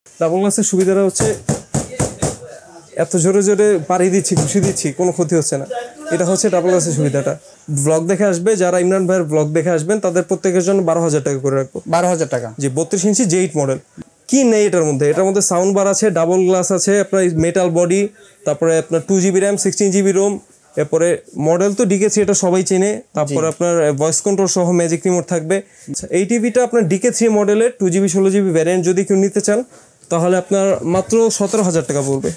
Double গ্লাসের সুবিধাটা হচ্ছে এত জোরে জোরে পাড়ি দিচ্ছি, ঘুষি দিচ্ছি, কোনো ক্ষতি হচ্ছে না। এটা হচ্ছে ডাবল গ্লাসের সুবিধাটা। ব্লগ দেখে আসবে যারা, ইমরান ভাইয়ের ব্লগ দেখে আসবেন, তাদের প্রত্যেকের জন্য 12,000 টাকা করে রাখবো। 12,000 টাকা? জি, 32 ইঞ্চি J8 মডেল। কি নেই এটার মধ্যে? এটার মধ্যে সাউন্ড বার আছে, ডাবল গ্লাস আছে, আপনার মেটাল বডি, তারপরে আপনার 2GB র্যাম, 16GB রোম, এরপরে মডেল তো DK3, এটা সবাই চেনে। তারপরে আপনার ভয়েস কন্ট্রোল সহ ম্যাজিক রিমোট থাকবে। এই টিভিটা আপনার DK3 মডেলের 2GB 16GB ভ্যারিয়েন্ট যদি কেউ নিতে চান তাহলে আপনার মাত্র 17,000 টাকা পড়বে।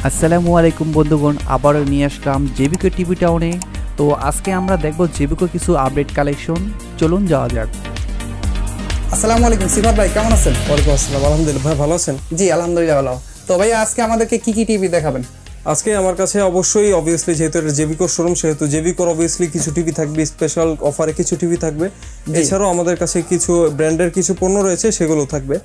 আসসালামু আলাইকুম বন্ধুগণ, আবারও নিয়ে আসলাম জেবিকো টিভি টাউনে। তো আজকে আমরা দেখব জেবিকো কিছু আপডেট কালেকশন। চলুন যাওয়া যাক। আসসালামু আলাইকুম সিফাত ভাই, কেমন আছেন? ওয়ালাইকুম আসসালাম, আলহামদুলিল্লাহ। ভাই ভালো আছেন? জি আলহামদুলিল্লাহ ভালো। তো ভাই আজকে আমাদেরকে কি কি টিভি দেখাবেন? আজকে আমার কাছে অবশ্যই অবভিয়াসলি যেহেতু এটা জেবিকোর শোরুম, সেহেতু জেবিকোর অবভিয়াসলি কিছু টিভি থাকবে, স্পেশাল অফারে কিছু টিভি থাকবে। এছাড়াও আমাদের কাছে কিছু ব্র্যান্ডের কিছু পণ্য রয়েছে, সেগুলো থাকবে।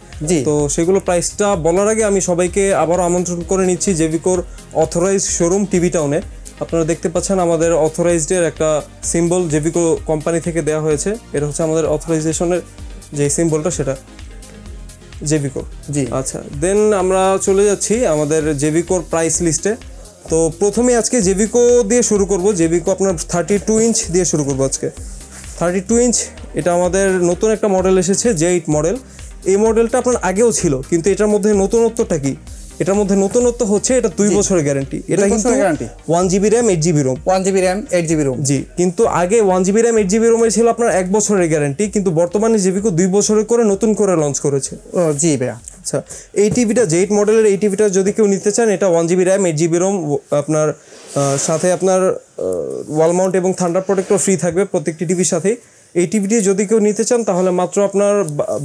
তো সেগুলো প্রাইসটা বলার আগে আমি সবাইকে আবারও আমন্ত্রণ করে নিচ্ছি জেবিকোর অথরাইজড শোরুম টিভি টাউনে। আপনারা দেখতে পাচ্ছেন আমাদের অথরাইজডের একটা সিম্বল জেবিকো কোম্পানি থেকে দেওয়া হয়েছে। এটা হচ্ছে আমাদের অথরাইজেশনের যে সিম্বলটা, সেটা জেবিকো। জি আচ্ছা, দেন আমরা চলে যাচ্ছি আমাদের জেবিকোর প্রাইস লিস্টে। তো প্রথমে আজকে জেবিকো দিয়ে শুরু করব। জেবিকো আপনার 32 ইঞ্চ দিয়ে শুরু করব আজকে। 32 ইঞ্চ এটা আমাদের নতুন একটা মডেল এসেছে, J8 মডেল। এই মডেলটা আপনার আগেও ছিল, কিন্তু এটার মধ্যে নতুনত্বটা কি? এটার মধ্যে নতুনত্ব হচ্ছে এটা 2 বছরের গ্যারান্টি। এটা কিন্তু 1GB RAM 8GB ROM. 1GB RAM 8GB ROM. জি, কিন্তু আগে 1GB র্যাম 8GB রোমের ছিল আপনার 1 বছরের গ্যারান্টি, কিন্তু বর্তমানে জেবিকো 2 বছরের করে নতুন করে লঞ্চ করেছে। ও জি ভাইয়া। আচ্ছা, এই টিভিটা J8 মডেলের এই টিভিটা যদি কেউ নিতে চান, এটা 1GB র্যাম 8GB রোম, আপনার সাথে আপনার ওয়াল মাউন্ট এবং থান্ডার প্রোটেক্টর ফ্রি থাকবে প্রত্যেকটি টিভির সাথেই। এই টিভিটি যদি কেউ নিতে চান তাহলে মাত্র আপনার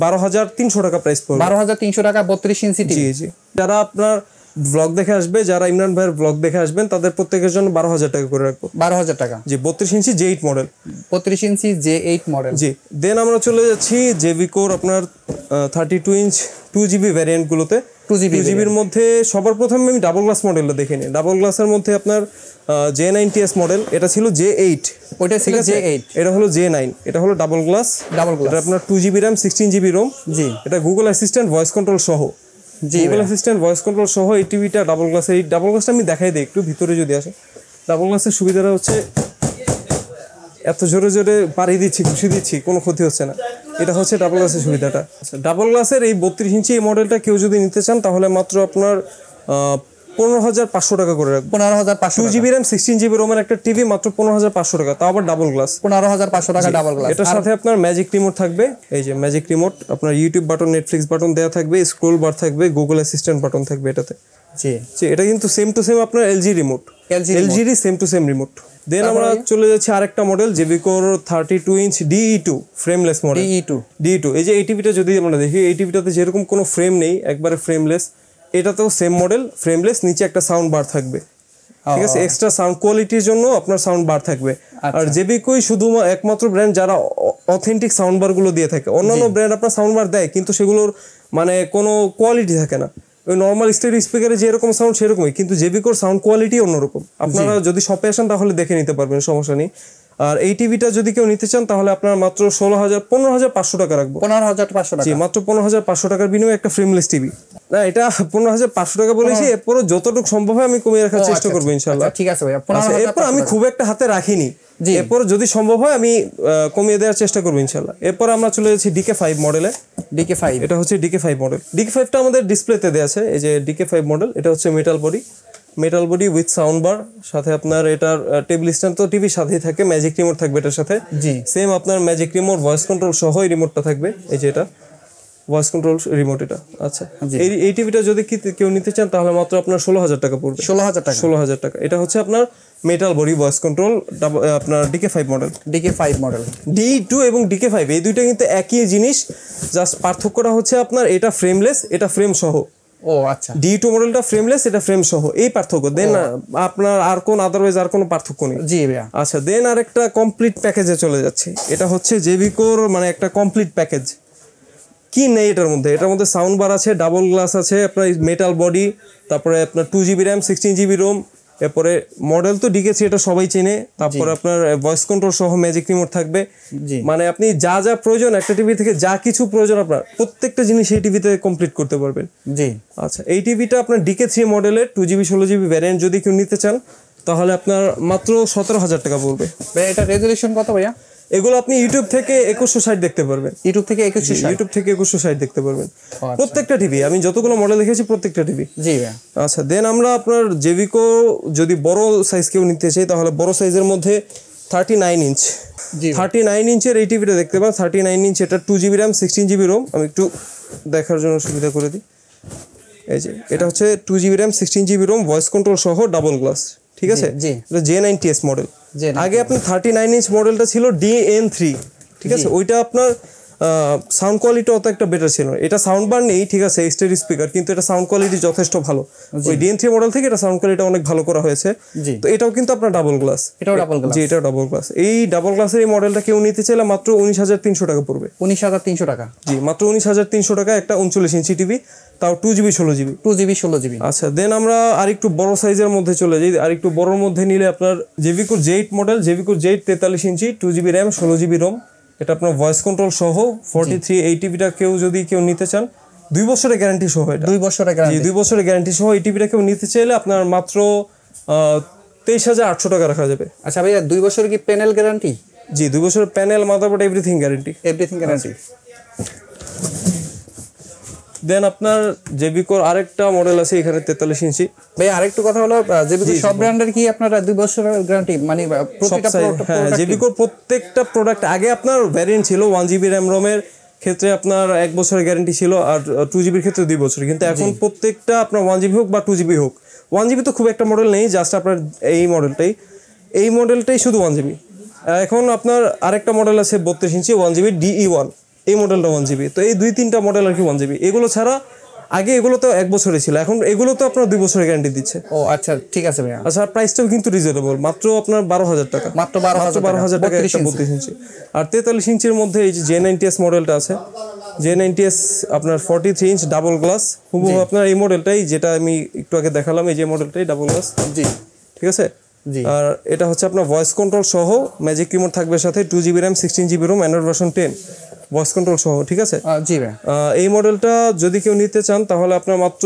12,300 টাকা প্রাইস পড়বে। 12,300 টাকা 32 ইঞ্চি টিভি। জি জি, যারা আপনার ব্লগ দেখে আসবে, যারা ইমরান ভাইয়ের ব্লগ দেখে আসবেন, তাদের প্রত্যেকের জন্য 12,000 টাকা করে রাখবো। 12,000 টাকা? জি, 32 ইঞ্চি J8 মডেল। 32 ইঞ্চি J8 মডেল। জি, দেন আমরা চলে যাচ্ছি জেবিকোর আপনার 32 ইঞ্চ 2GB ভ্যারিয়েন্টগুলোতে। 2GBর মধ্যে সবার প্রথমে আমি ডাবল গ্লাস মডেলটা দেখে নিই। ডাবল গ্লাসের মধ্যে আপনার J90S মডেল, এটা ছিল J8, ওইটা ছিল J8, এটা হলো J9, এটা হলো ডাবল গ্লাস। এটা আপনার 2GB র্যাম 16GB রোম। জি, এটা গুগল অ্যাসিস্ট্যান্ট ভয়েস কন্ট্রোল সহ। গুগল অ্যাসিস্ট্যান্ট ভয়েস কন্ট্রোল সহ এই টিভিটা ডাবল গ্লাস। এই ডাবল গ্লাসটা আমি দেখাই দিই একটু, ভিতরে যদি আসে। ডাবল গ্লাসের সুবিধাটা হচ্ছে এত জোরে জোরে পাড়ি দিচ্ছি, ঘুষি দিচ্ছি, কোনো ক্ষতি হচ্ছে না। এটা হচ্ছে ডাবল গ্লাসের সুবিধাটা। ডাবল গ্লাসের এই 32 ইঞ্চি এই মডেলটা কেউ যদি নিতে চান তাহলে মাত্র আপনার 15,500 টাকা করে রাখবো। 15,500। 2GB র্যাম 16GB রোমের একটা টিভি মাত্র 15,500 টাকা, তাও আবার ডাবল গ্লাস। 15,500 টাকা ডাবল গ্লাস। এটার সাথে আপনার ম্যাজিক রিমোট থাকবে। এই যে ম্যাজিক রিমোট, আপনার ইউটিউব বাটন, নেটফ্লিক্স বাটন দেওয়া থাকবে, স্ক্রোল বার থাকবে, গুগল অ্যাসিস্ট্যান্ট বাটন থাকবে এটাতে। জি, এটা কিন্তু সেম টু সেম আপনার LG রিমোট, LGরই same to same remote. Then আমরা চলে যাচ্ছি আরেকটা মডেল, জেবিকোর 32 inch DE2 frameless model. DE2 এই যে এই টিভিটা যদি আমরা দেখি, এই টিভিটাতে যেরকম কোনো ফ্রেম নেই, একবারে ফ্রেমলেস। এটাতেও সেম মডেল, ফ্রেমলেস, নিচে একটা সাউন্ড বার থাকবে। ঠিক আছে, এক্সট্রা সাউন্ড কোয়ালিটির জন্য আপনার সাউন্ড বার থাকবে। আর জেবিকোই শুধু একমাত্র ব্র্যান্ড যারা অথেন্টিক সাউন্ড বার গুলো দিয়ে থাকে। অন্যান্য ব্র্যান্ড আপনার সাউন্ড বার দেয়, কিন্তু সেগুলোর মানে কোনো কোয়ালিটি থাকে না। ওই নর্মাল স্টেরিও স্পিকারে যেরকম সাউন্ড সেরকমই, কিন্তু জেবিকোর সাউন্ড কোয়ালিটি অন্যরকম। আপনারা যদি শপে আসেন তাহলে দেখে নিতে পারবেন, সমস্যা নেই। আর এই টিভিটা যদি কেউ নিতে চান তাহলে আপনার মাত্র 15,500 টাকা রাখবো। 15,500 টাকা? জি, মাত্র 15,500 টাকার বিনিময়ে একটা ফ্রেমলেস টিভি। না, এটা 15,500 টাকা বলেছি, এরপরও যতটুকু সম্ভব হয় আমি কমিয়ে রাখার চেষ্টা করবো ইনশাল্লাহ। ঠিক আছে ভাইয়া। এরপর আমি খুব একটা হাতে রাখিনি, এরপর যদি সম্ভব হয় আমি কমিয়ে দেওয়ার চেষ্টা করবো ইনশাল্লাহ। এরপর আমরা চলে যাচ্ছি DK5 মডেলে। DK5, এটা হচ্ছে DK5 মডেল। DK5টা আমাদের ডিসপ্লেতে দেওয়া আছে, এই যে DK5 মডেল। এটা হচ্ছে metal body with sound bar, সাথে আপনার এটার টেবিল স্ট্যান্ড তো টিভির সাথেই থাকে, ম্যাজিক রিমোট থাকবে এটার সাথে। জি, সেম আপনার ম্যাজিক রিমোট, ভয়েস কন্ট্রোল সহ এই রিমোটটা থাকবে। এই যে এটা ভয়েস কন্ট্রোল রিমোট এটা। আচ্ছা, এই টিভিটা যদি কেউ নিতে চান তাহলে মাত্র আপনার 16,000 টাকা পড়বে। 16,000 টাকা? 16,000 টাকা। এটা হচ্ছে আপনার মেটাল বডি ভয়েস কন্ট্রোল, আপনার DK5 model. DK5 model. DE2 এবং DK5 এই দুইটা কিন্তু একই জিনিস, জাস্ট পার্থক্যটা হচ্ছে আপনার এটা ফ্রেমলেস, এটা ফ্রেম সহ। ও আচ্ছা, DE2 মডেলটা ফ্রেমলেস, এটা ফ্রেম সহ, এই পার্থক্য। দেন আপনার আর কোন আদারওয়াইজ আর কোনো পার্থক্য নেই। জি ভাইয়া। আচ্ছা, দেন আরেকটা কমপ্লিট প্যাকেজে চলে যাচ্ছে। এটা হচ্ছে জেবিকোর মানে একটা কমপ্লিট প্যাকেজ। কি নেই এটার মধ্যে? এটার মধ্যে সাউন্ড বার আছে, ডাবল গ্লাস আছে, আপনার মেটাল বডি, তারপরে আপনার 2GB র্যাম 16GB রোম, এরপরে মডেল তো ডিকে3 এটা সবাই চেনে। তারপরে আপনার ভয়েস কন্ট্রোল সহ ম্যাজিক রিমোট থাকবে। মানে আপনি যা যা প্রয়োজন একটা টিভি থেকে, যা কিছু প্রয়োজন আপনার প্রত্যেকটা জিনিস এই টিভিতে কমপ্লিট করতে পারবেন। জি আচ্ছা, এই টিভিটা আপনার ডিকে3 মডেলের 2GB 16GB ভ্যারিয়েন্ট যদি কেউ নিতে চান তাহলে আপনার মাত্র 17,000 টাকা পড়বে। ভাইয়া এটা রেজুলেশন কত ভাইয়া? এগুলো আপনি ইউটিউব থেকে 2160 দেখতে পারবেন। ইউটিউব থেকে 2160 দেখতে পারবেন প্রত্যেকটা টিভি। আমি যতগুলো মডেল দেখেছি প্রত্যেকটা টিভি। জি ভাইয়া। আচ্ছা, দেন আমরা আপনার জেভিকো যদি বড় সাইজ কেউ নিতে চাই তাহলে বড় সাইজের মধ্যে 39 ইঞ্চ 39 ইঞ্চের এই টিভিটা দেখতে পান। 39 ইঞ্চ, এটা 2GB র্যাম 16GB রোম। আমি একটু দেখার জন্য সুবিধা করে দিই। এই যে এটা হচ্ছে 2GB RAM 16GB ROM, voice control সহ ডাবল গ্লাস। ঠিক আছে, এটা J90S মডেল। আগে আপনার 39 ইঞ্চ মডেলটা ছিল DN3। ঠিক আছে, ওইটা আপনার সাউন্ড কোয়ালিটি অত একটা বেটার ছিল না। এটা সাউন্ড বার নেই, ঠিক আছে, স্টেরিও স্পিকার, কিন্তু এটা সাউন্ড কোয়ালিটি যথেষ্ট ভালো। ওই DN3 মডেল থেকে এটা সাউন্ড কোয়ালিটি অনেক ভালো করা হয়েছে। তো এটাও কিন্তু আপনার ডাবল গ্লাস। জি, এটাও ডাবল গ্লাস। এই ডাবল গ্লাসের এই মডেলটা কেউ নিতে চাইলে মাত্র 19,300 টাকা পড়বে। 19,300 টাকা? জি, মাত্র 19,300 টাকা একটা 39 ইঞ্চি টিভি, তাও 2GB 16GB। আচ্ছা, দেন আমরা আরেকটু বড় সাইজের মধ্যে চলে যাই। আরেকটু বড়র মধ্যে নিলে আপনার জেভিকো J8 মডেল, জেভিকো J8 43 ইঞ্চি, 2GB র্যাম 16GB রোম। এটা আপনার ভয়েস কন্ট্রোল সহ 43। এই টিভিটা কেউ নিতে চান 2 বছরের গ্যারান্টি সহ। এটা 2 বছরের গ্যারান্টি? 2 বছরের গ্যারান্টি সহ এই টিভিটা কেউ নিতে চাইলে আপনার মাত্র 23,800 টাকা রাখা যাবে। আচ্ছা ভাইয়া, 2 বছরের কি প্যানেল গ্যারান্টি? জি, 2 বছরের প্যানেল, মাদারবোর্ড, এভরিথিং গ্যারান্টি। দেন আপনার জেভিকোর আরেকটা মডেল আছে এখানে 43 ইঞ্চি। ভাই আরেকটু কথা হলো, জেভিকো সব ব্র্যান্ডের কি আপনারা 2 বছরের গ্যারান্টি, মানে প্রতিটা প্রোডাক্ট? হ্যাঁ, জেভিকোর প্রত্যেকটা প্রোডাক্ট আগে আপনার ভ্যারিয়েন্ট ছিল 1GB র্যাম রোমের ক্ষেত্রে আপনার 1 বছরের গ্যারান্টি ছিল, আর 2GB ক্ষেত্রে 2 বছর। কিন্তু এখন প্রত্যেকটা আপনার 1GB হোক বা 2GB হোক, 1GB তো খুব একটা মডেল নেই, জাস্ট আপনার এই মডেলটাই শুধু 1GB। এখন আপনার আরেকটা মডেল আছে 32 ইঞ্চি 1GB DE1, এই মডেলটা 1GB। তো এই 2-3টা মডেল আর কি 1GB। এগুলো ছাড়া আগে এগুলো তো 1 বছরের ছিল, এখন এগুলো তো আপনার 2 বছরের গ্যারান্টি দিচ্ছে। ও আচ্ছা, ঠিক আছে ভাইয়া। আচ্ছা, প্রাইসটাও কিন্তু রিজনেবল, মাত্র আপনার 12,000 টাকা। মাত্র 12,000 টাকা একটা 32 ইঞ্চি। আর 43 ইঞ্চির মধ্যে এই যে J90S মডেলটা আছে, J90S আপনার 43 ইঞ্চ ডাবল গ্লাস, হুবহু আপনার এই মডেলটাই যেটা আমি একটু আগে দেখালাম, এই যে মডেলটাই ডাবল গ্লাস। জি, ঠিক আছে। আর এটা হচ্ছে আপনার ভয়েস কন্ট্রোল সহ ম্যাজিক রিমোট থাকবে সাথে, 2GB RAM 16GB ROM, Android version 10, voice control সহ। ঠিক আছে। জি ভাই, এই মডেলটা যদি কেউ নিতে চান তাহলে আপনার মাত্র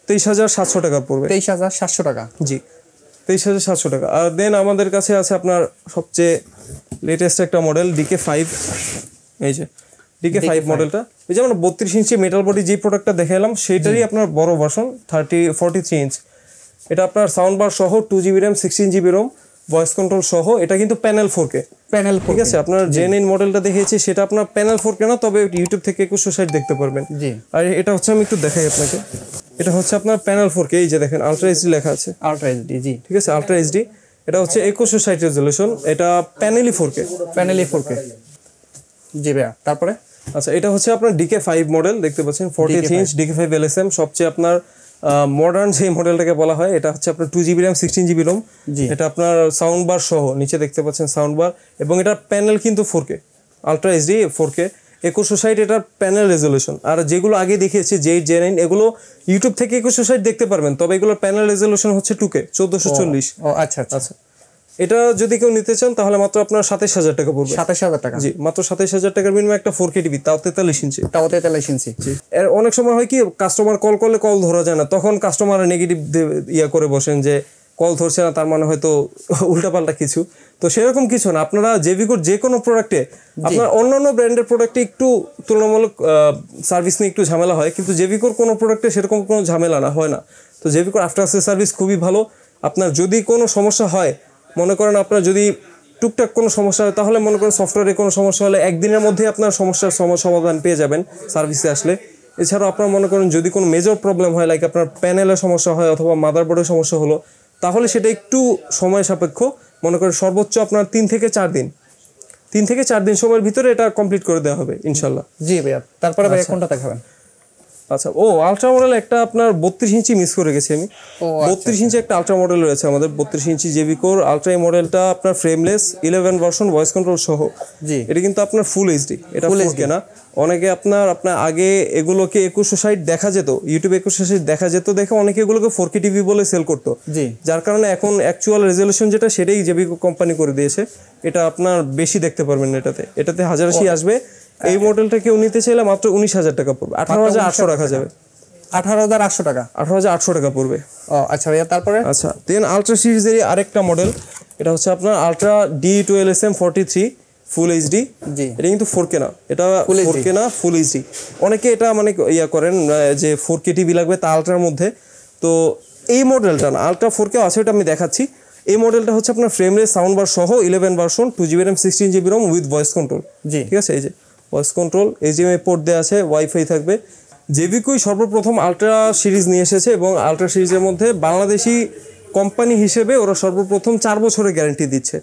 23,700 টাকা পড়বে। 23,700 টাকা? জি, 23,700 টাকা। আর দেন আমাদের কাছে আছে আপনার সবচেয়ে লেটেস্ট একটা মডেল DK5। এই যে DK5 মডেলটা, এই যে আমরা 32 ইঞ্চি মেটাল বডি যে প্রোডাক্টটা দেখালাম সেটারই আপনার বড় ভার্সন 43 ইঞ্চ। এটা আপনার সাউন্ড বার সহ, 2GB RAM 16GB ROM, voice control সহ। এটা কিন্তু প্যানেল 4K। ঠিক আছে। আপনার J9 মডেলটা দেখিয়েছি সেটা আপনার প্যানেল 4K না, তবে ইউটিউব থেকে 2160 দেখতে পারবেন। আর এটা হচ্ছে, আমি একটু দেখাই আপনাকে, এটা হচ্ছে আপনার প্যানেল 4K। এই যে দেখেন আলট্রা এইচডি লেখা আছে, আলট্রা এইচডি। জি, ঠিক আছে, আলট্রা এইচডি। এটা হচ্ছে 2160 রেজলিউশন, এটা প্যানেলই 4K। জি ভাইয়া, তারপরে? আচ্ছা, এটা হচ্ছে আপনার DK5 মডেল, দেখতে পাচ্ছেন 43 ইঞ্চ DK5 LSM, সবচেয়ে আপনার মডার্ন যে মডেলটাকে বলা হয়। এটা হচ্ছে আপনার 2GB র্যাম 16GB রোম। এটা আপনার সাউন্ড বার সহ, নিচে দেখতে পাচ্ছেন সাউন্ড বার, এবং এটা প্যানেল কিন্তু 4K, আলট্রা এইচডি 4K 2160, এটা প্যানেল রেজলিউশন। আর যেগুলো আগে দেখিয়েছি J8 J9, এগুলো ইউটিউব থেকে 2160 দেখতে পারবেন, তবে এগুলোর প্যানেল রেজলিউশন হচ্ছে 2K 1440। আচ্ছা আচ্ছা। এটা যদি কেউ নিতে চান তাহলে মাত্র আপনার 27,000 টাকা পড়বে। 27,000 টাকা? জি, মাত্র 27,000 টাকার বিনিময়ে একটা 4K টিভি, তাও 43 ইঞ্চি। জি। এর অনেক সময় হয় কি, কাস্টমার কল করলে কল ধরা যায় না, তখন কাস্টমার নেগেটিভ করে বসেন যে কল ধরছে না, তার মানে হয়তো উল্টাপাল্টা কিছু। তো সেরকম কিছু না, আপনারা জেভিকোর যে কোনো প্রোডাক্টে, আপনার অন্যান্য ব্র্যান্ডের প্রোডাক্টে একটু তুলনামূলক সার্ভিস নিয়ে একটু ঝামেলা হয়, কিন্তু জেভিকোর কোনো প্রোডাক্টে সেরকম কোনো ঝামেলা হয় না। তো জেভিকোর আফটার সেল সার্ভিস খুবই ভালো। আপনার যদি কোনো সমস্যা হয়, মনে করেন আপনার যদি টুকটাক কোনো সমস্যা হয়, তাহলে মনে করেন সফটওয়্যারে কোনো সমস্যা হলে একদিনের মধ্যে আপনার সমস্যার সমাধান পেয়ে যাবেন সার্ভিসে আসলে। এছাড়াও আপনার মনে করেন যদি কোনো মেজর প্রবলেম হয়, লাইক আপনার প্যানেলের সমস্যা হয় অথবা মাদারবোর্ডের সমস্যা হলো, তাহলে সেটা একটু সময় সাপেক্ষ, মনে করেন সর্বোচ্চ আপনার 3 থেকে 4 দিন সময়ের ভিতরে এটা কমপ্লিট করে দেওয়া হবে ইনশাল্লাহ। জি ভাইয়া, তারপরে ভাইয়া কোনটা দেখাবেন? আচ্ছা, ও আলট্রা মডেল একটা আপনার 32 ইঞ্চি মিস করে গেছি আমি। 32 ইঞ্চি একটা আলট্রা মডেল রয়েছে আমাদের, 32 ইঞ্চি জেবি কোর আলট্রা। এই মডেলটা আপনার ফ্রেমলেস 11 ভার্সন, ভয়েস কন্ট্রোল সহ। জি, এটা কিন্তু আপনার ফুল এইচডি, এটা 4K না। অনেকে আপনার আগে এগুলোকে 2160 দেখা যেত, ইউটিউবে 2160 দেখা যেত দেখে অনেকে এগুলোকে 4K টিভি বলে সেল করতো। জি, যার কারণে এখন অ্যাকচুয়াল রেজলিউশন যেটা সেটাই জেবি কোম্পানি করে দিয়েছে। এটা আপনার বেশি দেখতে পারবেন এটাতে 1080 আসবে। এই মডেলটা কেউ নিতে চাইলে মাত্র 19,000 টাকা পড়বে, 18,800 রাখা যাবে। 18,800 টাকা, 18,800 টাকা পড়বে। ও আচ্ছা ভাইয়া, তারপরে আচ্ছা, দেন আলট্রা সিরিজের আরেকটা মডেল, এটা হচ্ছে আপনার আলট্রা D12SM 43 ফুল এইচডি। জি, এটা কিন্তু 4K না, এটা 4K না, ফুল এইচডি। অনেকে এটা মানে করেন যে 4K টিভি লাগবে তা আলট্রার মধ্যে। তো এই মডেলটা না, আলট্রা 4K আছে, ওটা আমি দেখাচ্ছি। এই মডেলটা হচ্ছে আপনার ফ্রেমলেস সাউন্ড বার সহ 11 version, 2GB RAM 16GB ROM with voice control. জি, ঠিক আছে, এই যে ভয়েস কন্ট্রোল, HDMI পোর্ট দেওয়া আছে, ওয়াইফাই থাকবে। জেবিকোই সর্বপ্রথম আলট্রা সিরিজ নিয়ে এসেছে এবং আলট্রা সিরিজের মধ্যে বাংলাদেশি কোম্পানি হিসেবে ওরা সর্বপ্রথম 4 বছরের গ্যারান্টি দিচ্ছে।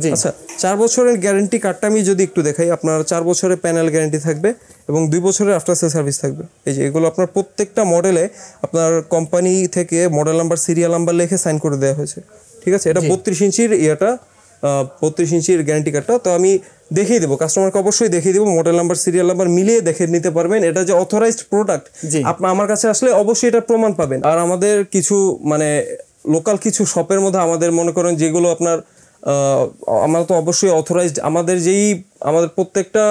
জি, আচ্ছা, 4 বছরের গ্যারান্টি কার্ডটা আমি যদি একটু দেখাই, আপনার 4 বছরের প্যানেল গ্যারান্টি থাকবে এবং 2 বছরের আফটার সেল সার্ভিস থাকবে। এই যে এগুলো আপনার প্রত্যেকটা মডেলে আপনার কোম্পানি থেকে মডেল নাম্বার, সিরিয়াল নাম্বার লিখে সাইন করে দেওয়া হয়েছে। ঠিক আছে, এটা 32 ইঞ্চির 32 ইঞ্চির গ্যারান্টি কার্ডটা। তো আমি দেখিয়ে দেবো, কাস্টমারকে অবশ্যই দেখিয়ে দেবো, মডেল নাম্বার, সিরিয়াল নাম্বার মিলিয়ে দেখে নিতে পারবেন। এটা যে অথরাইজড প্রোডাক্ট, আপনি আমার কাছে আসলে অবশ্যই এটা প্রমাণ পাবেন। আর আমাদের কিছু মানে লোকাল কিছু শপের মধ্যে আমাদের মনে করেন যেগুলো আপনার আমরা তো অবশ্যই অথরাইজড, আমাদের প্রত্যেকটা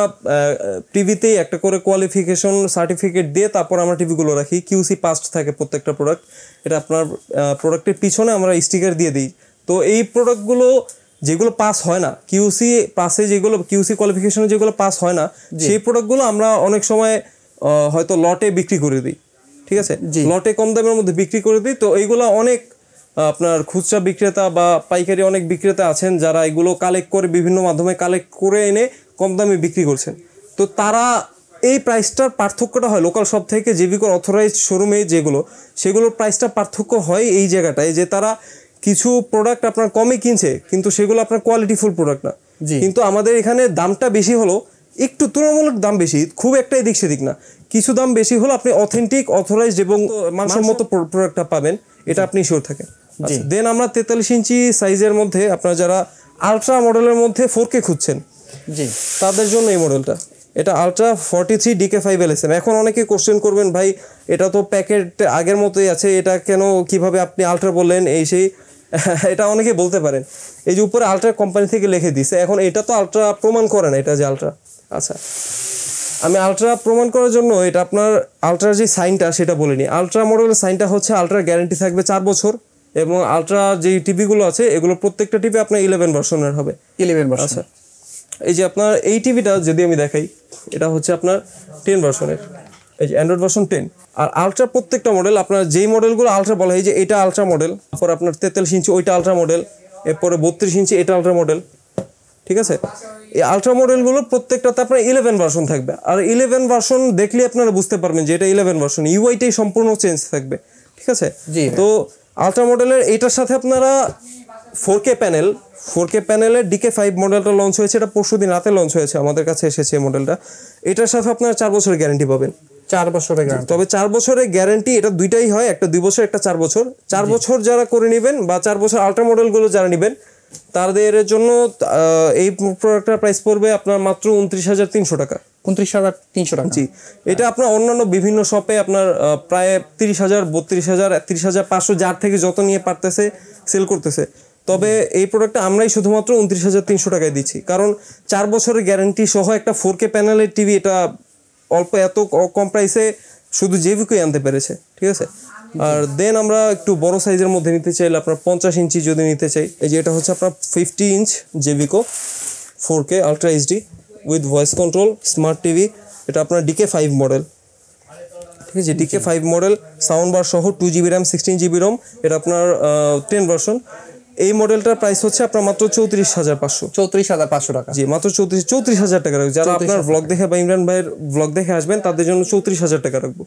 টিভিতেই একটা করে কোয়ালিফিকেশন সার্টিফিকেট দিয়ে তারপর আমরা টিভিগুলো রাখি। কিউসি পাস্ট থাকে প্রত্যেকটা প্রোডাক্ট, এটা আপনার প্রোডাক্টের পিছনে আমরা স্টিকার দিয়ে দিই। তো এই প্রোডাক্টগুলো যেগুলো পাস হয় না, কিউসি পাসে যেগুলো, কিউসি কোয়ালিফিকেশনে যেগুলো পাস হয় না, সেই প্রোডাক্টগুলো আমরা অনেক সময় হয়তো লটে বিক্রি করে দিই। ঠিক আছে, লটে কম দামের মধ্যে বিক্রি করে দিই। তো এইগুলো অনেক আপনার খুচরা বিক্রেতা বা পাইকারি অনেক বিক্রেতা আছেন যারা এগুলো কালেক্ট করে, বিভিন্ন মাধ্যমে কালেক্ট করে এনে কম দামে বিক্রি করছেন। তো তারা এই প্রাইসটার পার্থক্যটা হয় লোকাল শপ থেকে জেবিকোর অথরাইজড শোরুমে যেগুলো, সেগুলোর প্রাইসটা পার্থক্য হয় এই জায়গাটায় যে তারা কিছু প্রোডাক্ট আপনার কমে কিনছে কিন্তু সেগুলো আপনার কোয়ালিটিফুল প্রোডাক্ট না। কিন্তু আমাদের এখানে দামটা বেশি হলো, একটু তুলনামূলক দাম বেশি, খুব একটা এদিক সেদিক না, কিছু দাম বেশি হলো, আপনি অথেন্টিক, অথরাইজড এবং মানসম্মত প্রোডাক্টটা পাবেন, এটা আপনি শিওর থাকেন। দেন আমরা 43 ইঞ্চি সাইজের মধ্যে আপনারা যারা আলট্রা মডেলের মধ্যে 4K খুঁজছেন, জি, তাদের জন্য এই মডেলটা। এটা আলট্রা 43 DK5 LSM। এখন অনেকে কোশ্চেন করবেন, ভাই এটা তো প্যাকেট আগের মতোই আছে, এটা কেন, কিভাবে আপনি আলট্রা বললেন, এই সেই এটা অনেকে বলতে পারেন। এই যে উপরে আলট্রা কোম্পানি থেকে লিখে দিছে, এখন এটা তো আলট্রা প্রমাণ করে না এটা যে আলট্রা। আচ্ছা, আমি আলট্রা প্রমাণ করার জন্য এটা আপনার আলট্রার যে সাইনটা সেটা বলিনি। আলট্রা মডেলের সাইনটা হচ্ছে আলট্রার গ্যারান্টি থাকবে 4 বছর এবং আলট্রা যে টিভিগুলো আছে এগুলো প্রত্যেকটা টিভি আপনার 11 ভার্সনের হবে। 11 ভার্সন। আচ্ছা, এই যে আপনার এই টিভিটা যদি আমি দেখাই, এটা হচ্ছে আপনার 10 ভার্সনের, এই যে অ্যান্ড্রয়েড ভার্সন 10। আর আলট্রা প্রত্যেকটা মডেল আপনার যেই মডেলগুলো আলট্রা বলা হয়, যে এটা আলট্রা মডেল, তারপর আপনার 43 ইঞ্চি ওইটা আলট্রা মডেল, এরপরে 32 ইঞ্চি এটা আলট্রা মডেল। ঠিক আছে, এই আলট্রা মডেলগুলো প্রত্যেকটাতে আপনার 11 ভার্সন থাকবে। আর 11 ভার্সন দেখলে আপনারা বুঝতে পারবেন যে এটা 11 ভার্সন, ইউআইটাই সম্পূর্ণ চেঞ্জ থাকবে। ঠিক আছে, তো আলট্রা মডেলের এইটার সাথে আপনারা 4K প্যানেলের DK5 মডেলটা লঞ্চ হয়েছে, এটা পরশুদিন রাতে লঞ্চ হয়েছে, আমাদের কাছে এসেছে এই মডেলটা। এটার সাথে আপনারা 4 বছরের গ্যারান্টি পাবেন। 4 বছরের গ্যারান্টি, তবে 4 বছরের গ্যারান্টি এটা দুইটাই হয়, একটা 2 বছর, একটা 4 বছর। 4 বছর যারা করে নেবেন বা 4 বছর আলট্রা মডেলগুলো যারা নেবেন তাদের জন্য এই প্রোডাক্টটার প্রাইস পড়বে আপনার মাত্র 29,300 টাকা। 29,300 টাকা, জি। এটা আপনার অন্যান্য বিভিন্ন শপে আপনার প্রায় 30,000, 32,000, 30,500 যার থেকে যত নিয়ে পারতেছে সেল করতেছে। তবে এই প্রোডাক্টটা আমরাই শুধুমাত্র 29,300 টাকায় দিচ্ছি, কারণ 4 বছরের গ্যারান্টি সহ একটা 4K প্যানেলের টিভি এটা অল্প এত কম প্রাইসে শুধু জেবিকোই আনতে পেরেছে। ঠিক আছে, আর দেন আমরা একটু বড় সাইজের মধ্যে নিতে চাইলে আপনার 50 ইঞ্চি যদি নিতে চাই, এই যে এটা হচ্ছে আপনার 50 inch JBCO 4K ultra HD with voice control smart TV. এটা আপনার DK5 মডেল। ঠিক আছে, DK5 মডেল, সাউন্ড বার সহ, 2GB RAM 16GB ROM, এটা আপনার 10 ভার্সন। এই মডেলটার প্রাইস হচ্ছে আপনার মাত্র 34,500। 34,500 টাকা, জি, মাত্র 34,000 টাকা রাখবো। যারা আপনার ব্লগ দেখে বা ইমরান ভাইয়ের ব্লগ দেখে আসবেন তাদের জন্য 34,000 টাকা রাখবো।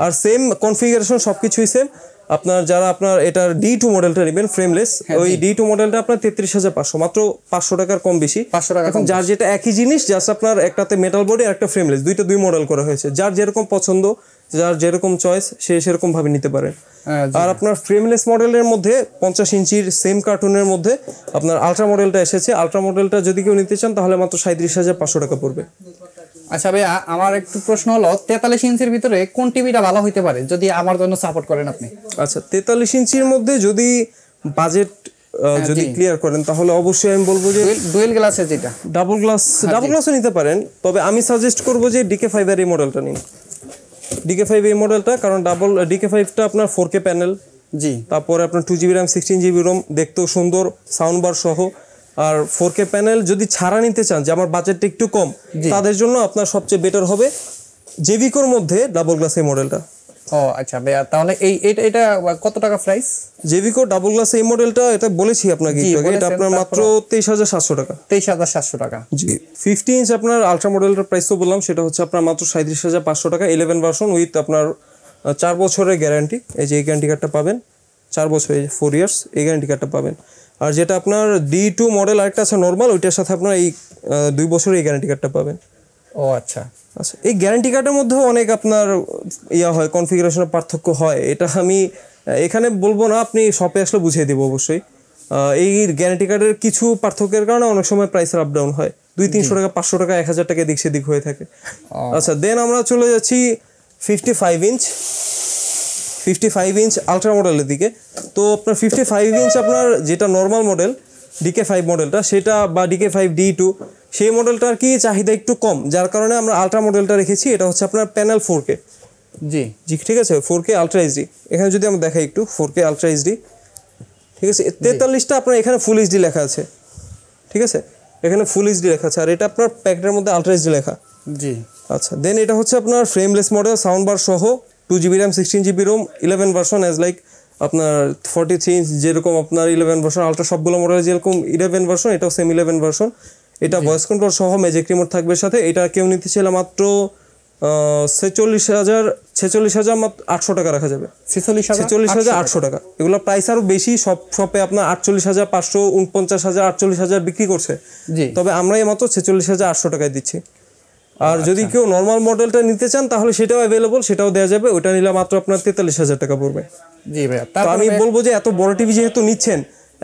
আর সেম কনফিগারেশন, সবকিছুই সেম। আপনার যারা আপনার এটার D2 মডেলটা নেবেন ফ্রেমলেস, ওই D2 মডেলটা আপনার 33,500, মাত্র 500 টাকার কম বেশি। 500 টাকা। এখন যার যেটা একই জিনিস, জাস্ট আপনার একটাতে মেটাল বডি আর একটা ফ্রেমলেস, দুই মডেল করা হয়েছে। যার যেরকম পছন্দ, যার যেরকম চয়েস, সে সেরকম ভাবে নিতে পারেন। আর আপনার ফ্রেমলেস মডেলের মধ্যে 50 ইঞ্চির সেম কার্টুনের মধ্যে আপনার আলট্রা মডেলটা এসেছে। আলট্রা মডেলটা যদি কেউ নিতে চান তাহলে মাত্র 37,500 টাকা পড়বে। আচ্ছা ভাই, আমার একটু প্রশ্ন হলো 43 ইঞ্চির ভিতরে কোন টিভিটা ভালো হতে পারে যদি আমার জন্য সাপোর্ট করেন আপনি? আচ্ছা, 43 ইঞ্চির মধ্যে যদি বাজেট যদি ক্লিয়ার করেন তাহলে অবশ্যই আমি বলবো যে ডুয়েল গ্লাসের যেটা ডাবল গ্লাসও নিতে পারেন, তবে আমি সাজেস্ট করব যে DK5 এর এই মডেলটা নিন। DK5 এই মডেলটা, কারণ DK5টা আপনার 4K প্যানেল, জি, তারপরে আপনার 2GB RAM 16GB ROM, দেখতেও সুন্দর, সাউন্ড বার সহ। আর 4K প্যানেল যদি ছাড়া নিতে চান, যে আমার বাজেটটা একটু কম, তাদের জন্য আপনার সবচেয়ে বেটার হবে জেভিকোর মধ্যে ডাবল গ্লাস এই মডেলটা। ও আচ্ছা ভাইয়া, তাহলে এটা কত টাকা প্রাইস? জেভিকো ডাবল গ্লাস এই মডেলটা, এটা বলেছি আপনাকে একটু আগে, এটা আপনার মাত্র 23,700 টাকা। 23,700 টাকা। জি, 50 ইঞ্চ আপনার আলট্রা মডেলটার প্রাইস তো বললাম, সেটা হচ্ছে আপনার মাত্র 37,500 টাকা। 11 ভার্সন উইথ আপনার 4 বছরের গ্যারান্টি। এই যে এই গ্যারান্টি কার্ডটা পাবেন, 4 বছর, 4 ইয়ার্স এই গ্যারান্টি কার্ডটা পাবেন। আর যেটা আপনার D2 মডেল আরেকটা আছে নর্মাল, ওইটার সাথে আপনার এই 2 বছরের এই গ্যারান্টি কার্ডটা পাবেন। ও আচ্ছা আচ্ছা, এই গ্যারান্টি কার্ডের মধ্যেও অনেক আপনার হয়, কনফিগারেশনের পার্থক্য হয়। এটা আমি এখানে বলবো না, আপনি শপে আসলে বুঝিয়ে দেবো অবশ্যই। এই গ্যারান্টি কার্ডের কিছু পার্থক্যের কারণে অনেক সময় প্রাইসের আপ ডাউন হয়, 200-300 টাকা, 500 টাকা, 1000 টাকা দিক সেদিক হয়ে থাকে। আচ্ছা, দেন আমরা চলে যাচ্ছি 55 ইঞ্চ আলট্রা মডেলের দিকে। তো আপনার 55 ইঞ্চ আপনার যেটা নর্মাল মডেল DK5 মডেলটা, সেটা বা DK5 D2, সেই মডেলটার কি চাহিদা একটু কম, যার কারণে আমরা আলট্রা মডেলটা রেখেছি। এটা হচ্ছে আপনার প্যানেল 4K। জি, ঠিক আছে, 4K আলট্রা এইচডি। এখানে যদি আমরা দেখাই একটু 4K আলট্রা এইচডি, ঠিক আছে। 43টা আপনার এখানে ফুল এইচডি লেখা আছে, ঠিক আছে, এখানে ফুল এইচডি লেখা আছে, আর এটা আপনার প্যাকেটের মধ্যে আলট্রা এইচডি লেখা। জি, আচ্ছা, দেন এটা হচ্ছে আপনার ফ্রেমলেস মডেল, সাউন্ড বার সহ, 2GB RAM 16GB ROM, 11 version, as like আপনার 43 ইঞ্চ যেরকম আপনার 11 ভার্সন, আলট্রা সবগুলো মডেল যেরকম 11 ভার্সন, এটাও সেম 11 ভার্সন। এটা ভয়েস কন্ট্রোল সহ ম্যাজিক রিমোট থাকবে সাথে। এটা কেউ নিতে চাইলে মাত্র 46,800 টাকা রাখা যাবে। 46,800 টাকা। এগুলো প্রাইস আরো বেশি, সব শপে আপনার 48,500, 49,000, 48,000 বিক্রি করছে, তবে আমরা এই মাত্র 46,800 টাকায় দিচ্ছি। আর যদি কেউ নর্মাল মডেলটা নিতে চান তাহলে সেটাও অ্যাভেলেবল, সেটাও দেওয়া যাবে। ওটা নিলে মাত্র আপনার 43,000 টাকা পড়বে। জি ভাই, তো আমি বলবো যে এত বড় টিভি যেহেতু নিচ্ছেন,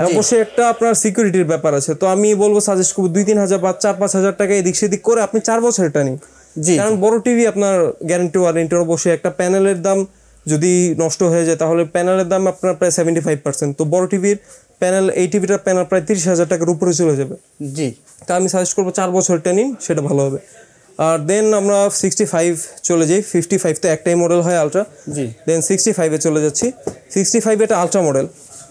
অবশ্যই একটা আপনার সিকিউরিটির ব্যাপার আছে। তো আমি বলবো, সাজেস্ট করবো 2-3 হাজার বা 4-5 হাজার টাকা এদিক সেদিক করে আপনি 4 বছরটা নিন। কারণ বড় টিভি আপনার গ্যারান্টি ওয়ারেন্টি, অবশ্যই একটা প্যানেলের দাম যদি নষ্ট হয়ে যায় তাহলে প্যানেলের দাম আপনার প্রায় 75%। তো বড় টিভির প্যানেল, এই টিভিটার প্যানেল প্রায় 30,000 টাকার উপরে চলে যাবে। জি, তা আমি সাজেস্ট করবো 4 বছরটা নিন, সেটা ভালো হবে। আর দেন আমরা 65 চলে যাই। 55 তো একটাই মডেল হয় আলট্রা। জি, দেন 65-এ চলে যাচ্ছি। 65 এটা আলট্রা মডেল,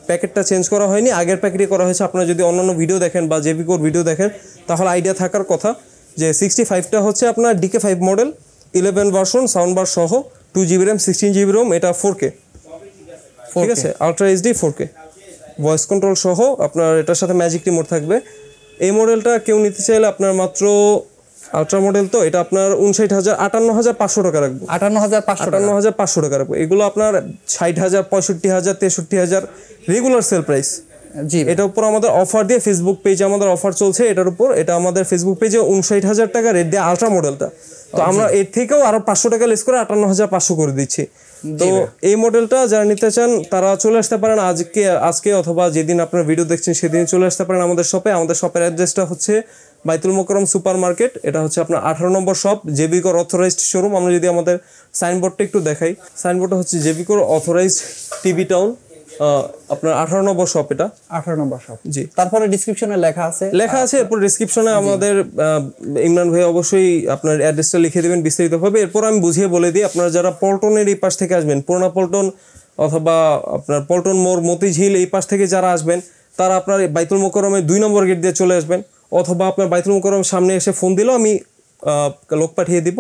প্যাকেটটা চেঞ্জ করা হয়নি, আগের প্যাকেটই করা হয়েছে। আপনারা যদি অন্যান্য ভিডিও দেখেন বা জেভিকোর ভিডিও দেখেন তাহলে আইডিয়া থাকার কথা যে 65টা হচ্ছে আপনার DK5 model, 11 version, sound bar সহ, 2GB RAM 16GB ROM, এটা 4K, ঠিক আছে, ultra HD 4K, voice control সহ। আপনার এটার সাথে ম্যাজিক রিমোট থাকবে। এই মডেলটা কেউ নিতে চাইলে আপনার মাত্র আলট্রা মডেল, তো এটা আপনার 58,500 টাকা রাখবো। 58,500 টাকা রাখবো। এগুলো আপনার 60,000, 65,000, 63,000 রেগুলার সেল প্রাইস। জি, এটার উপর আমাদের অফার দিয়ে, ফেসবুক পেজে আমাদের অফার চলছে এটার উপর। এটা আমাদের ফেসবুক পেজে 59,000 টাকা রেট দিয়ে আলট্রা মডেলটা, তো আমরা এর থেকেও আরো 500 টাকা লেস করে 58,500 করে দিচ্ছি। তো এই মডেলটা যারা নিতে চান তারা চলে আসতে পারেন আজকে অথবা যেদিন আপনার ভিডিও দেখছেন সেদিন চলে আসতে পারেন আমাদের শপে। আমাদের শপের অ্যাড্রেসটা হচ্ছে বাইতুল মোকাররম সুপার মার্কেট। এটা হচ্ছে আপনার 18 নম্বর শপ, জেভিকোর অথরাইজড শোরুম। আমরা যদি আমাদের সাইনবোর্ডটা একটু দেখাই, সাইনবোর্ডটা হচ্ছে জেভিকোর অথরাইজড টিভি টাউন, আপনার 18 নম্বর শপ, এটা 18 নম্বর শপ। জি, তারপরে ডেসক্রিপশনে লেখা আছে। এরপর ডেসক্রিপশনে আমাদের ইমরান ভাই অবশ্যই আপনার অ্যাড্রেসটা লিখে দেবেন বিস্তারিতভাবে। এরপর আমি বুঝিয়ে বলে দিই, আপনারা যারা পল্টনের এই পাশ থেকে আসবেন, পুরোনো পল্টন অথবা আপনার পল্টন মোড়, মতিঝিল এই পাশ থেকে যারা আসবেন তারা আপনার বাইতুল মোকাররমের 2 নম্বর গেট দিয়ে চলে আসবেন, অথবা আপনার বাইতুল মোকাররম সামনে এসে ফোন দিলেও আমি লোক পাঠিয়ে দিব,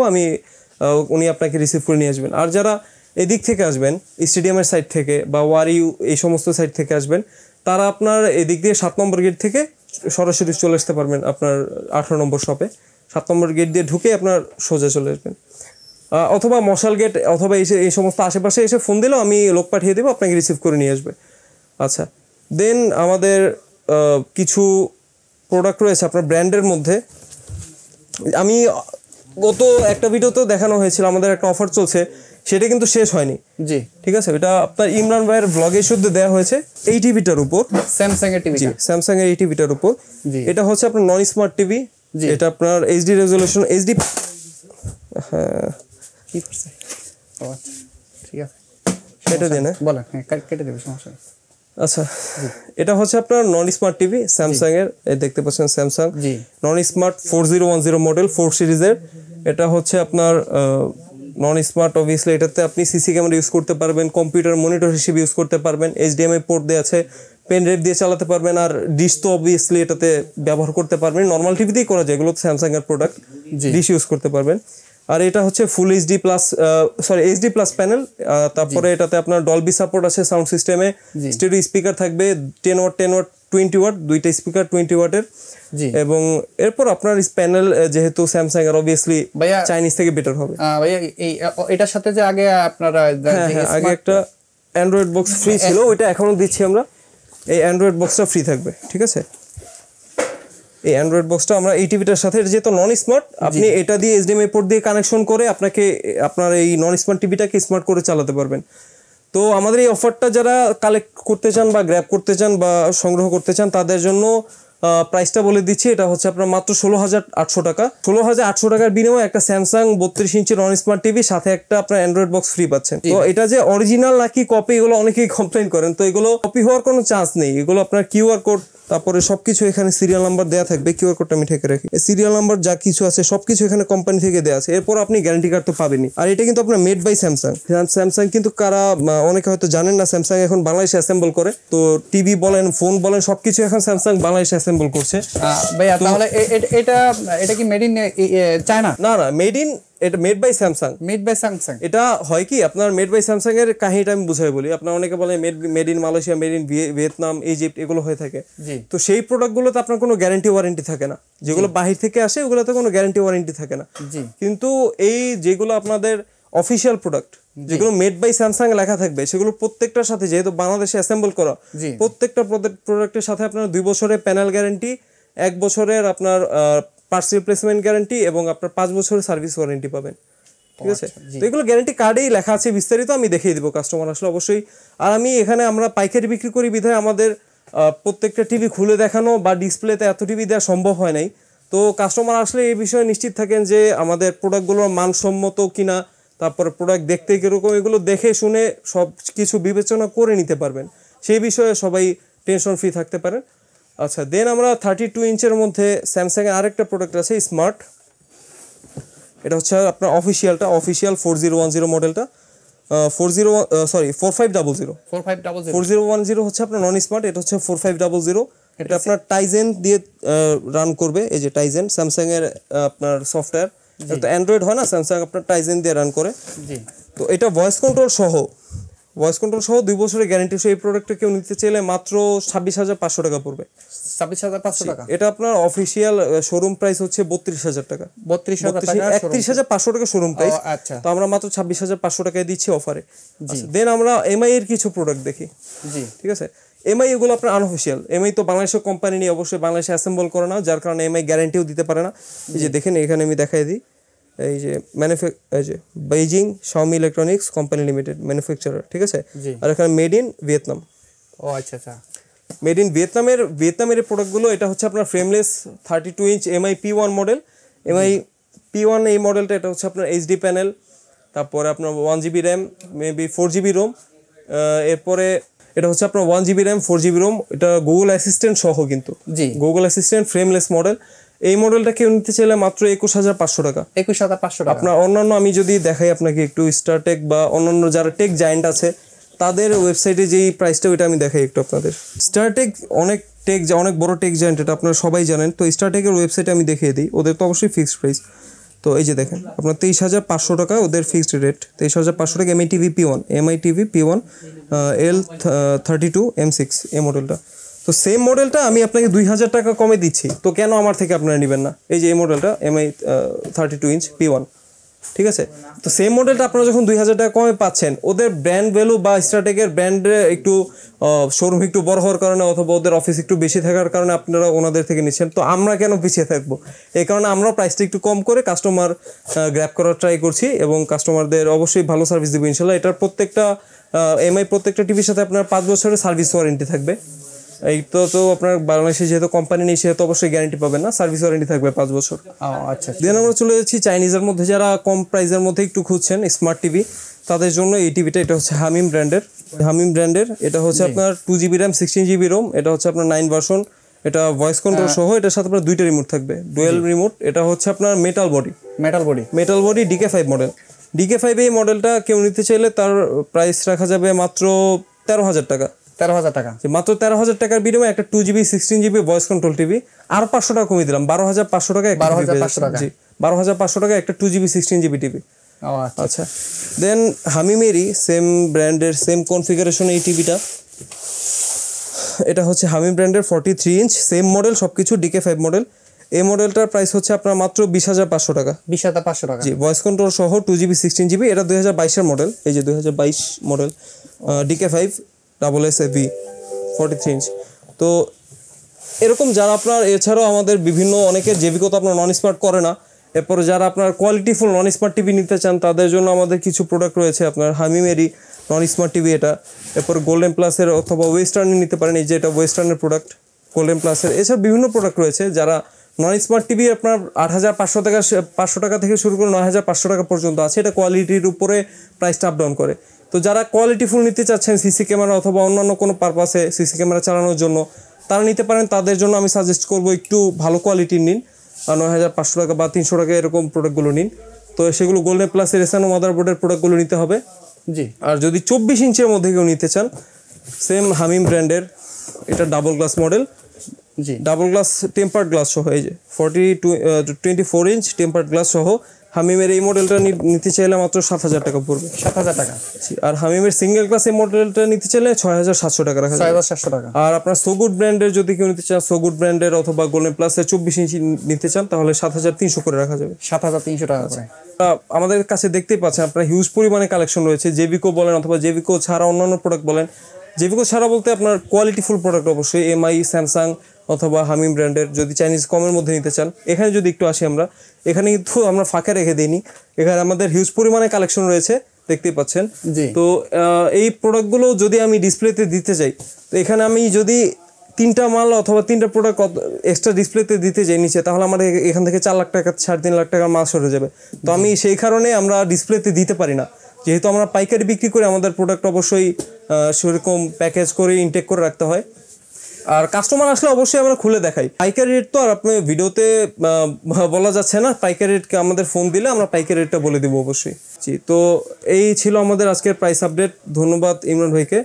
উনি আপনাকে রিসিভ করে নিয়ে আসবেন। আর যারা এদিক থেকে আসবেন, স্টেডিয়ামের সাইড থেকে বা ওয়ারিউ এই সমস্ত সাইড থেকে আসবেন, তারা আপনার এদিক দিয়ে 7 নম্বর গেট থেকে সরাসরি চলে আসতে পারবেন আপনার 18 নম্বর শপে। 7 নম্বর গেট দিয়ে ঢুকে আপনার সোজা চলে আসবেন। অথবা মশাল গেট অথবা এই সমস্ত আশেপাশে এসে ফোন দিলেও আমি লোক পাঠিয়ে দেবো, আপনাকে রিসিভ করে নিয়ে আসবে। আচ্ছা, দেন আমাদের কিছু প্রোডাক্ট রয়েছে আপনার ব্র্যান্ডের মধ্যে। আমি গত একটা ভিডিওতেও দেখানো হয়েছিল, আমাদের একটা অফার চলছে, সেটা কিন্তু শেষ হয়নি। জি, ঠিক আছে, এটা আপনার ইমরান ভাইয়ের ব্লগে শুদ্ধ দেওয়া হয়েছে এই টিভিটার উপর, স্যামসাং এর টিভি। জি, স্যামসাং এর এই টিভিটার উপর। এটা হচ্ছে আপনার নন স্মার্ট টিভি, এটা আপনার এইচডি রেজলিউশন, এইচডি, হ্যাঁ ঠিক আছে, সেটা দিয়ে না বলেন, হ্যাঁ কেটে দেবে, সমস্যা নেই। আচ্ছা, এটা হচ্ছে আপনার নন স্মার্ট টিভি স্যামসাং এর, দেখতে পাচ্ছেন স্যামসাং নন স্মার্ট 4010 মডেল 4 সিরিজের। এটা হচ্ছে আপনার নন স্মার্ট, অবভিয়াসলি এটাতে আপনি সিসি ক্যামেরা ইউজ করতে পারবেন, কম্পিউটার মনিটর হিসেবে ইউজ করতে পারবেন, এইচডিএমআই পোর্ট দেওয়া আছে, পেন ড্রাইভ দিয়ে চালাতে পারবেন, আর ডিশ তো অবভিয়াসলি এটাতে ব্যবহার করতে পারবেন, নর্মাল টিভিতেই করা যায়, এগুলো স্যামসাং এর প্রোডাক্ট, ডিশ ইউজ করতে পারবেন। আর এটা হচ্ছে full HD plus, HD plus panel. তারপরে এটাতে আপনার ডলবি সাপোর্ট আছে সাউন্ড সিস্টেমে, স্টেরিও স্পিকার থাকবে 10 ওয়াট 20 ওয়াট, দুইটা স্পিকার 20 ওয়াটের। এবং এরপর আপনার প্যানেল যেহেতু স্যামসাং এর, অবভিয়াসলি চাইনিজ থেকে বেটার হবে। ভাইয়া এটার সাথে যে আগে আপনারা আগে একটা অ্যান্ড্রয়েড বক্স ফ্রি ছিল, ওইটা এখনো দিচ্ছি আমরা, এই অ্যান্ড্রয়েড বক্সটা ফ্রি থাকবে। ঠিক আছে, এই অ্যান্ড্রয়েড বক্সটা আমরা এই টিভিটার সাথে, যেহেতু নন স্মার্ট, আপনি এটা দিয়ে এইচডিএমআই পোর্ট দিয়ে কানেকশন করে আপনার এই নন স্মার্ট টিভিটাকে স্মার্ট করে চালাতে পারবেন। তো আমাদের এই অফারটা যারা কালেক্ট করতে চান বা গ্র্যাব করতে চান বা সংগ্রহ করতে চান, তাদের জন্য প্রাইসটা বলে দিচ্ছি। এটা হচ্ছে আপনার মাত্র 16,800 টাকা। 16,800 টাকার বিনিময়ে একটা স্যামসাং 32 ইঞ্চি নন স্মার্ট টিভি, সাথে একটা আপনার অ্যান্ড্রয়েড বক্স ফ্রি পাচ্ছেন। তো এটা যে অরিজিনাল নাকি কপি, এগুলো অনেকেই কমপ্লেন করেন, তো এগুলো কপি হওয়ার কোনো চান্স নেই। এগুলো আপনার কিউআর কোড, তারপরে সবকিছু এখানে সিরিয়াল নাম্বার দেওয়া থাকবে, কিউআর কোডটা আমি ঠেকে রাখি, সিরিয়াল নাম্বার যা কিছু আছে সবকিছু এখানে কোম্পানি থেকে দেওয়া আছে। এরপর আপনি গ্যারান্টি কার্ড তো পাবেনই। আর এটা কিন্তু আপনার মেড বাই স্যামসাং। স্যামসাং কিন্তু কারা অনেকে হয়তো জানেন না, স্যামসাং এখন বাংলাদেশে অ্যাসেম্বল করে। তো টিভি বলেন, ফোন বলেন, সবকিছু এখন স্যামসাং বাংলাদেশে অ্যাসেম্বল করছে। ভাইয়া তাহলে এটা কি মেড ইন চায়না? না, এটা made by Samsung. Made by Samsung. এটা হয় কি, আপনার মেড বাই স্যামসাং এর কাহিনীটা আমি বুঝাই বলি। আপনার অনেকে বলে made in Malaysia, made in Vietnam, Egypt, এগুলো হয়ে থাকে। তো সেই প্রোডাক্টগুলোতে আপনার কোনো গ্যারান্টি ওয়ারেন্টি থাকে না। যেগুলো বাহির থেকে আসে ওগুলোতে কোনো গ্যারান্টি ওয়ারেন্টি থাকে না। কিন্তু এই যেগুলো আপনাদের অফিসিয়াল প্রোডাক্ট, যেগুলো মেড বাই স্যামসাং লেখা থাকবে, সেগুলো প্রত্যেকটার সাথে, যেহেতু বাংলাদেশে অ্যাসেম্বল করা, প্রত্যেকটা প্রোডাক্টের সাথে আপনার 2 বছরের প্যানেল গ্যারান্টি, 1 বছরের আপনার পার্টস রিপ্লেসমেন্ট গ্যারান্টি এবং আপনার 5 বছরের সার্ভিস ওয়ারেন্টি পাবেন। ঠিক আছে, তো এগুলো গ্যারান্টি কার্ডেই লেখা আছে, বিস্তারিত আমি দেখিয়ে দিব কাস্টমার আসলে অবশ্যই। আর আমি এখানে আমরা পাইকারি বিক্রি করি বিধায় আমাদের প্রত্যেকটা টিভি খুলে দেখানো বা ডিসপ্লেতে এত টিভি দেওয়া সম্ভব হয় নাই। তো কাস্টমার আসলে এই বিষয়ে নিশ্চিত থাকেন যে আমাদের প্রোডাক্টগুলোর মানসম্মত কিনা, তারপরে প্রোডাক্ট দেখতে কীরকম, এগুলো দেখে শুনে সব কিছু বিবেচনা করে নিতে পারবেন। সেই বিষয়ে সবাই টেনশন ফ্রি থাকতে পারেন। আচ্ছা, দেন আমরা 32 ইঞ্চের মধ্যে স্যামসাংয়ের আরেকটা প্রোডাক্ট আছে স্মার্ট। এটা হচ্ছে আপনার অফিসিয়াল 4010 মডেলটা, 4500 হচ্ছে আপনার নন স্মার্ট, এটা হচ্ছে 4500। এটা আপনার টাইজেন দিয়ে রান করবে। এই যে টাইজেন স্যামসাং এর আপনার সফটওয়্যার, তো অ্যান্ড্রয়েড হয় না, স্যামসাং আপনার টাইজেন দিয়ে রান করে। তো এটা ভয়েস কন্ট্রোল সহ 2 বছরের গ্যারান্টি। এই প্রোডাক্টটা কেউ নিতে চাইলে মাত্র 26,500 টাকা পড়বে। 26,500 টাকা। এটা আপনার অফিসিয়াল শোরুম প্রাইস হচ্ছে 32,000 টাকা। 31,500 টাকা শোরুম প্রাইস। তো আমরা মাত্র 26,500 টাকায় দিচ্ছি অফারে। দেন আমরা এমআই এর কিছু প্রোডাক্ট দেখি। ঠিক আছে, এমআই এগুলো আপনার আনঅফিসিয়াল। এমআই তো বাংলাদেশের কোম্পানি নিয়ে অবশ্যই বাংলাদেশে অ্যাসেম্বল করে না, যার কারণে এমআই গ্যারান্টিও দিতে পারে না। এই যে দেখেন, এখানে আমি দেখাই দিই, এই যে এই যে Beijing Xiaomi electronics company limited manufacturer. ঠিক আছে, আর এখানে made in Vietnam. Made in ভিয়েতনামের প্রোডাক্টগুলো। এটা হচ্ছে আপনার frameless 32 inch MI P1 model. MI P1 এই মডেলটা, এটা হচ্ছে আপনার এইচডি প্যানেল, তারপরে আপনার 1GB RAM, maybe 4GB Rome. এরপরে এটা হচ্ছে আপনার 1GB র্যাম 4GB রোম। এটা গুগল অ্যাসিস্ট্যান্ট সহ, কিন্তু গুগল অ্যাসিস্ট্যান্ট ফ্রেমলেস মডেল। এই মডেলটা কেউ নিতে চাইলে মাত্র 21,500 টাকা। 21,500 টাকা। আপনার অন্যান্য আমি যদি দেখাই আপনাকে একটু, স্টারটেক বা অন্যান্য যারা টেক জায়ান্ট আছে তাদের ওয়েবসাইটে যেই প্রাইসটা, ওইটা আমি দেখাই একটু আপনাদের। স্টারটেক অনেক বড় টেক জায়ান্ট, এটা আপনারা সবাই জানেন। তো স্টারটেকের ওয়েবসাইটে আমি দেখিয়ে দিই, ওদের তো অবশ্যই ফিক্সড প্রাইস। তো এই যে দেখেন, আপনার 23,500 টাকা ওদের ফিক্সড রেট। 23,500 টাকা MI TV P1 L32 M6 এই মডেলটা। তো সেম মডেলটা আমি আপনাকে 2,000 টাকা কমে দিচ্ছি। তো কেন আমার থেকে আপনারা নেবেন না? এই যে এই মডেলটা এমআই 32 ইঞ্চ P1, ঠিক আছে। তো সেম মডেলটা আপনারা যখন 2000 টাকা কমে পাচ্ছেন, ওদের ব্র্যান্ড ভ্যালু বা স্ট্র্যাটেকের ব্র্যান্ডে একটু শোরুম একটু বড় হওয়ার কারণে অথবা ওদের অফিস একটু বেশি থাকার কারণে আপনারা ওনাদের থেকে নিচ্ছেন। তো আমরা কেন পিছিয়ে থাকবো? এই কারণে আমরা প্রাইসটা একটু কম করে কাস্টমার গ্র্যাব করার ট্রাই করছি এবং কাস্টমারদের অবশ্যই ভালো সার্ভিস দেবো ইনশাল্লাহ। এটার প্রত্যেকটা এমআই প্রত্যেকটা টিভির সাথে আপনার 5 বছরের সার্ভিস ওয়ারেন্টি থাকবে। এই তো আপনার বাংলাদেশে যেহেতু কোম্পানি নেই সেহেতু অবশ্যই গ্যারান্টি পাবেন না, সার্ভিস ওয়ারেন্টি থাকবে 5 বছর। আচ্ছা। দেন আমরা চলে যাচ্ছি চাইনিজের মধ্যে, যারা কম প্রাইসের মধ্যে একটু খুঁজছেন স্মার্ট টিভি তাদের জন্য এই টিভিটা। এটা হচ্ছে হামিম ব্র্যান্ডের। এটা হচ্ছে আপনার 2GB র্যাম 16GB রোম। এটা হচ্ছে আপনার 9 ভার্সন। এটা ভয়েস কন্ট্রোল সহ, এটার সাথে আপনার 2টা রিমোট থাকবে, ডুয়েল রিমোট। এটা হচ্ছে আপনার metal body DK5 model. DK5 এই মডেলটা কেউ নিতে চাইলে তার প্রাইস রাখা যাবে মাত্র 13,000 টাকা। 13,000 টাকা, মাত্র 13,000 টাকার বিনিময়ে একটা 2GB 16GB voice control TV আর 500 টাকা কমিয়ে দিলাম, 12,500 টাকা। 12,500 টাকা, জি 12,500 টাকা একটা 2GB 16GB টিভি। আচ্ছা। দেন হামিমেরই সেম ব্র্যান্ডের সেম কনফিগারেশন এই টিভিটা। এটা হচ্ছে হামিম ব্র্যান্ডের 43 ইঞ্চ, সেম মডেল সবকিছু, DK5 মডেল। এই মডেলটার প্রাইস হচ্ছে আপনার মাত্র 20,500 টাকা। 20,500 টাকা, জি ভয়েস কন্ট্রোল সহ 2GB 16GB। এটা 2022 মডেল, এই যে 2022 মডেল DK5 SSAV 43 ইঞ্চ। তো এরকম যারা আপনার, এছাড়াও আমাদের বিভিন্ন অনেকের জেবিকো তো আপনার নন স্মার্ট করে না, এরপরে যারা আপনার কোয়ালিটিফুল নন স্মার্ট টিভি নিতে চান তাদের জন্য আমাদের কিছু প্রোডাক্ট রয়েছে। আপনার হামিমেরই নন স্মার্ট টিভি এটা, এরপর গোল্ডেন প্লাসের অথবা ওয়েস্টার্নের নিতে পারেন, এই যে এটা ওয়েস্টার্নের প্রোডাক্ট গোল্ডেন প্লাসের। এছাড়া বিভিন্ন প্রোডাক্ট রয়েছে। যারা নন স্মার্ট টিভি আপনার 8,500 টাকা থেকে শুরু করে 9,500 টাকা পর্যন্ত আছে, এটা কোয়ালিটির উপরে প্রাইসটা আপ ডাউন করে। তো যারা কোয়ালিটিফুল নিতে চাচ্ছেন সিসি ক্যামেরা অথবা অন্যান্য কোনো পারপাসে সিসি ক্যামেরা চালানোর জন্য তারা নিতে পারেন। তাদের জন্য আমি সাজেস্ট করবো একটু ভালো কোয়ালিটির নিন, 9,500 টাকা বা 300 টাকা এরকম প্রোডাক্টগুলো নিন। তো সেগুলো গোল্ডেন প্লাসের এসানো মাদারবোর্ডের প্রোডাক্টগুলো নিতে হবে। জি। আর যদি 24 ইঞ্চের মধ্যে কেউ নিতে চান, সেম হামিম ব্র্যান্ডের, এটা ডাবল গ্লাস মডেল। জি, ডাবল গ্লাস টেম্পার্ড গ্লাস সহ, এই যে 24 ইঞ্চ টেম্পার্ড গ্লাস সহ হামিমের এই মডেলটা নিতে চাইলে মাত্র 7,000 টাকা পড়বে। 7,000 টাকা। আর হামিমের সিঙ্গেল গ্লাস এই মডেলটা নিতে চাইলে 6,700 টাকা রাখা যায়। 6,700 টাকা। আর আপনার সোগুড ব্র্যান্ডের যদি কেউ নিতে চান, সোগুড ব্র্যান্ডের অথবা গোল্ডেন প্লাসের 24 ইঞ্চি নিতে চান তাহলে 7,300 করে রাখা যাবে। 7,300 টাকা করে। আমাদের কাছে দেখতেই পাচ্ছেন আপনার হিউজ পরিমাণে কালেকশন রয়েছে। জেবিকো বলেন অথবা জেবিকো ছাড়া অন্যান্য প্রোডাক্ট বলেন। জেবিকো ছাড়া বলতে আপনার কোয়ালিটিফুল প্রোডাক্ট অবশ্যই এমআই, স্যামসাং অথবা হামিম ব্র্যান্ডের। যদি চাইনিজ কমের মধ্যে নিতে চান, এখানে যদি একটু আসি আমরা, এখানে কিন্তু আমরা ফাঁকা রেখে দিইনি, এখানে আমাদের হিউজ পরিমাণে কালেকশন রয়েছে দেখতেই পাচ্ছেন। তো এই প্রোডাক্টগুলো যদি আমি ডিসপ্লেতে দিতে চাই, তো এখানে আমি যদি 3টা মাল অথবা 3টা প্রোডাক্ট এক্সট্রা ডিসপ্লেতে দিতে যাই নিচে, তাহলে আমার এখান থেকে 4 লাখ টাকা 3.5 লাখ টাকার মাল সরে যাবে। তো আমি সেই কারণে আমরা ডিসপ্লেতে দিতে পারি না, যেহেতু আমরা পাইকারি বিক্রি করে আমাদের প্রোডাক্ট অবশ্যই সেরকম প্যাকেজ করে ইনটেক করে রাখতে হয়। আর কাস্টমার আসলে অবশ্যই আমরা খুলে দেখাই। পাইকারি রেট তো আর আপনি ভিডিওতে বলা যাচ্ছে না, পাইকারি রেটকে আমাদের ফোন দিলে আমরা পাইকারি রেটটা বলে দেবো অবশ্যই। জি, তো এই ছিল আমাদের আজকের প্রাইস আপডেট। ধন্যবাদ ইমরান ভাইকে।